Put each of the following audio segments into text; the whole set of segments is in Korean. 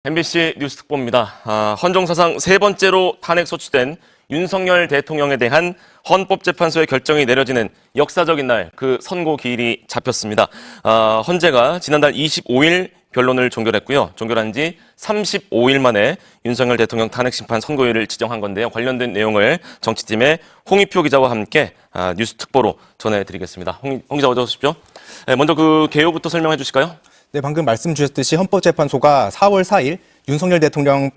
MBC 뉴스 특보입니다. 헌정사상 세 번째로 탄핵 소추된 윤석열 대통령에 대한 헌법재판소의 결정이 내려지는 역사적인 날, 그 선고 기일이 잡혔습니다. 헌재가 지난달 25일 변론을 종결했고요. 종결한 지 35일 만에 윤석열 대통령 탄핵심판 선고일을 지정한 건데요. 관련된 내용을 정치팀의 홍익표 기자와 함께 뉴스 특보로 전해드리겠습니다. 홍 기자 어서 오십시오. 네, 먼저 그 개요부터 설명해 주실까요? 네, 방금 말씀 주셨듯이 헌법재판소가 4월 4일 윤석열 대통령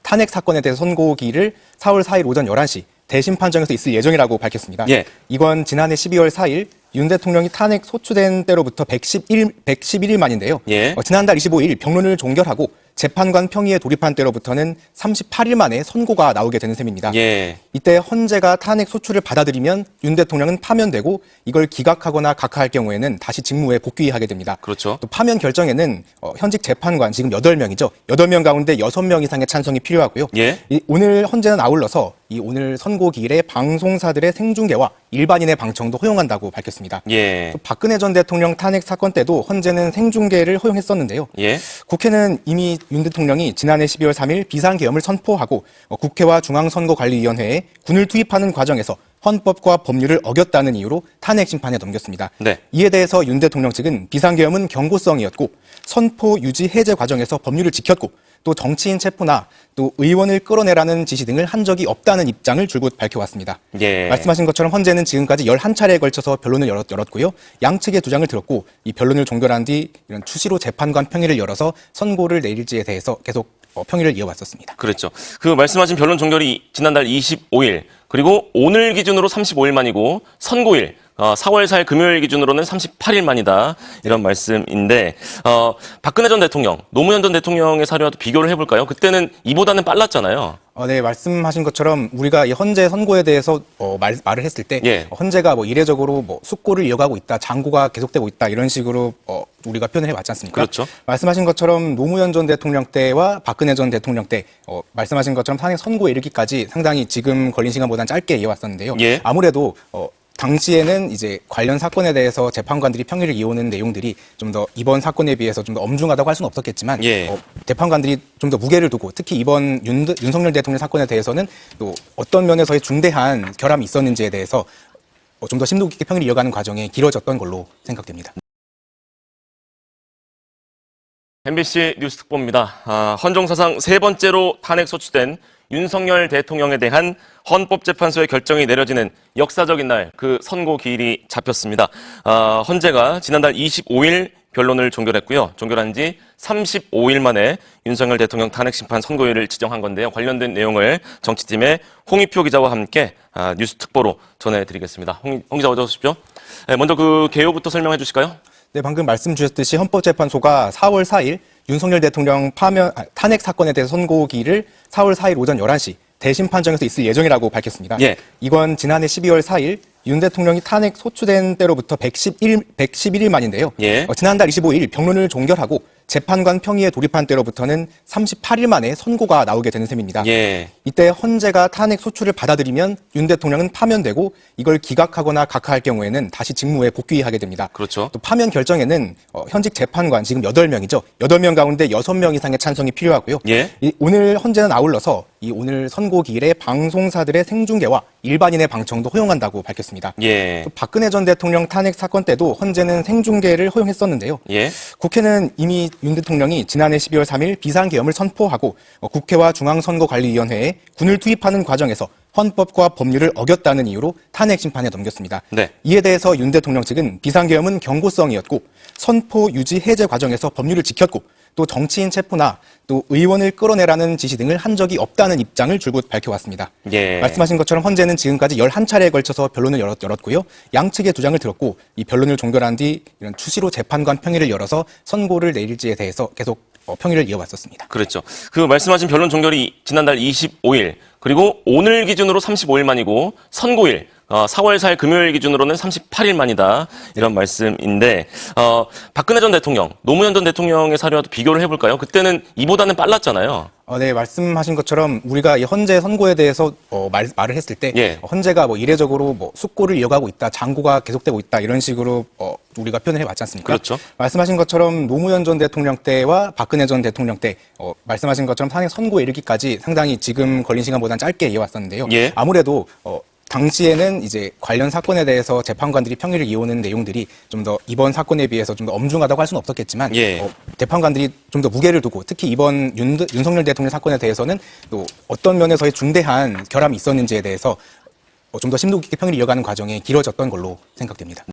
탄핵 사건에 대해서 선고기일을 4월 4일 오전 11시 대심 판정에서 있을 예정이라고 밝혔습니다. 예. 이건 지난해 12월 4일 윤 대통령이 탄핵 소추된 때로부터 111일 만인데요. 예. 지난달 25일 변론을 종결하고 재판관 평의에 돌입한 때로부터는 38일 만에 선고가 나오게 되는 셈입니다. 예. 이때 헌재가 탄핵 소추를 받아들이면 윤 대통령은 파면되고 이걸 기각하거나 각하할 경우에는 다시 직무에 복귀하게 됩니다. 그렇죠. 또 파면 결정에는 현직 재판관 지금 8명이죠. 8명 가운데 6명 이상의 찬성이 필요하고요. 예. 오늘 헌재는 아울러서 오늘 선고 기일에 방송사들의 생중계와 일반인의 방청도 허용한다고 밝혔습니다. 예. 또 박근혜 전 대통령 탄핵 사건 때도 헌재는 생중계를 허용했었는데요. 예. 국회는 이미 윤 대통령이 지난해 12월 3일 비상계엄을 선포하고 국회와 중앙선거관리위원회에 군을 투입하는 과정에서 헌법과 법률을 어겼다는 이유로 탄핵 심판에 넘겼습니다. 네. 이에 대해서 윤 대통령 측은 비상계엄은 경고성이었고 선포 유지 해제 과정에서 법률을 지켰고 또 정치인 체포나 또 의원을 끌어내라는 지시 등을 한 적이 없다는 입장을 줄곧 밝혀왔습니다. 예. 말씀하신 것처럼 헌재는 지금까지 11차례에 걸쳐서 변론을 열었고요. 양측의 주장을 들었고 이 변론을 종결한 뒤 이런 추시로 재판관 평의를 열어서 선고를 내릴지에 대해서 계속 평의를 이어왔었습니다. 그랬죠. 그 말씀하신 변론 종결이 지난달 25일, 그리고 오늘 기준으로 35일 만이고 선고일 4월 4일 금요일 기준으로는 38일 만이다. 이런 말씀인데 박근혜 전 대통령, 노무현 전 대통령의 사례와도 비교를 해볼까요? 그때는 이보다는 빨랐잖아요. 네, 말씀하신 것처럼 우리가 이 헌재 선고에 대해서 말을 했을 때 예. 헌재가 이례적으로 숙고를 이어가고 있다, 장고가 계속되고 있다 이런 식으로 우리가 표현을 해왔지 않습니까? 그렇죠. 말씀하신 것처럼 노무현 전 대통령 때와 박근혜 전 대통령 때 말씀하신 것처럼 탄핵 선고에 이르기까지 상당히 지금 걸린 시간보다는 짧게 이어왔었는데요. 예. 아무래도 당시에는 이제 관련 사건에 대해서 재판관들이 평의를 이어오는 내용들이 좀 더 이번 사건에 비해서 좀 더 엄중하다고 할 수는 없었겠지만 예. 재판관들이 좀 더 무게를 두고 특히 이번 윤석열 대통령 사건에 대해서는 또 어떤 면에서의 중대한 결함이 있었는지에 대해서 좀 더 심도 깊게 평의를 이어가는 과정이 길어졌던 걸로 생각됩니다. MBC 뉴스 특보입니다. 헌정사상 세 번째로 탄핵 소추된 윤석열 대통령에 대한 헌법재판소의 결정이 내려지는 역사적인 날, 그 선고 기일이 잡혔습니다. 헌재가 지난달 25일 변론을 종결했고요. 종결한 지 35일 만에 윤석열 대통령 탄핵심판 선고일을 지정한 건데요. 관련된 내용을 정치팀의 홍익표 기자와 함께 뉴스 특보로 전해드리겠습니다. 홍 기자 어서 오십시오. 네, 먼저 그 개요부터 설명해 주실까요? 네, 방금 말씀 주셨듯이 헌법재판소가 4월 4일 윤석열 대통령 탄핵 사건에 대해서 선고기일을 4월 4일 오전 11시 대심 판정에서 있을 예정이라고 밝혔습니다. 예. 이건 지난해 12월 4일 윤 대통령이 탄핵 소추된 때로부터 111일 만인데요. 예. 지난달 25일 변론을 종결하고 재판관 평의에 돌입한 때로부터는 38일 만에 선고가 나오게 되는 셈입니다. 예. 이때 헌재가 탄핵 소추를 받아들이면 윤 대통령은 파면되고 이걸 기각하거나 각하할 경우에는 다시 직무에 복귀하게 됩니다. 그렇죠. 또 파면 결정에는 현직 재판관 지금 8명이죠. 8명 가운데 6명 이상의 찬성이 필요하고요. 예. 오늘 헌재는 아울러서 오늘 선고 기일에 방송사들의 생중계와 일반인의 방청도 허용한다고 밝혔습니다. 예. 또 박근혜 전 대통령 탄핵 사건 때도 헌재는 생중계를 허용했었는데요. 예. 국회는 이미 윤 대통령이 지난해 12월 3일 비상계엄을 선포하고 국회와 중앙선거관리위원회에 군을 투입하는 과정에서 헌법과 법률을 어겼다는 이유로 탄핵 심판에 넘겼습니다. 네. 이에 대해서 윤 대통령 측은 비상계엄은 경고성이었고 선포 유지 해제 과정에서 법률을 지켰고 또 정치인 체포나 또 의원을 끌어내라는 지시 등을 한 적이 없다는 입장을 줄곧 밝혀왔습니다. 예. 말씀하신 것처럼 헌재는 지금까지 11차례에 걸쳐서 변론을 열었고요. 양측의 주장을 들었고 이 변론을 종결한 뒤 이런 추시로 재판관 평의를 열어서 선고를 내릴지에 대해서 계속 평의를 이어왔었습니다. 그렇죠. 그 말씀하신 변론 종결이 지난달 25일, 그리고 오늘 기준으로 35일 만이고 선고일 4월 4일 금요일 기준으로는 38일 만이다. 이런 말씀인데, 박근혜 전 대통령, 노무현 전 대통령의 사례와도 비교를 해볼까요? 그때는 이보다는 빨랐잖아요. 네, 말씀하신 것처럼 우리가 이 헌재 선고에 대해서 말을 했을 때 예. 헌재가 뭐 이례적으로 뭐 숙고를 이어가고 있다, 장고가 계속되고 있다 이런 식으로 우리가 표현을 해왔지 않습니까? 그렇죠. 말씀하신 것처럼 노무현 전 대통령 때와 박근혜 전 대통령 때 말씀하신 것처럼 탄핵 선고에 이르기까지 상당히 지금 걸린 시간보다는 짧게 이어왔었는데요. 예. 아무래도 당시에는 이제 관련 사건에 대해서 재판관들이 평일을 이어오는 내용들이 좀 더 이번 사건에 비해서 좀 더 엄중하다고 할 수는 없었겠지만 예. 재판관들이 좀 더 무게를 두고 특히 이번 윤석열 대통령 사건에 대해서는 또 어떤 면에서의 중대한 결함이 있었는지에 대해서 좀 더 심도 깊게 평일을 이어가는 과정이 길어졌던 걸로 생각됩니다.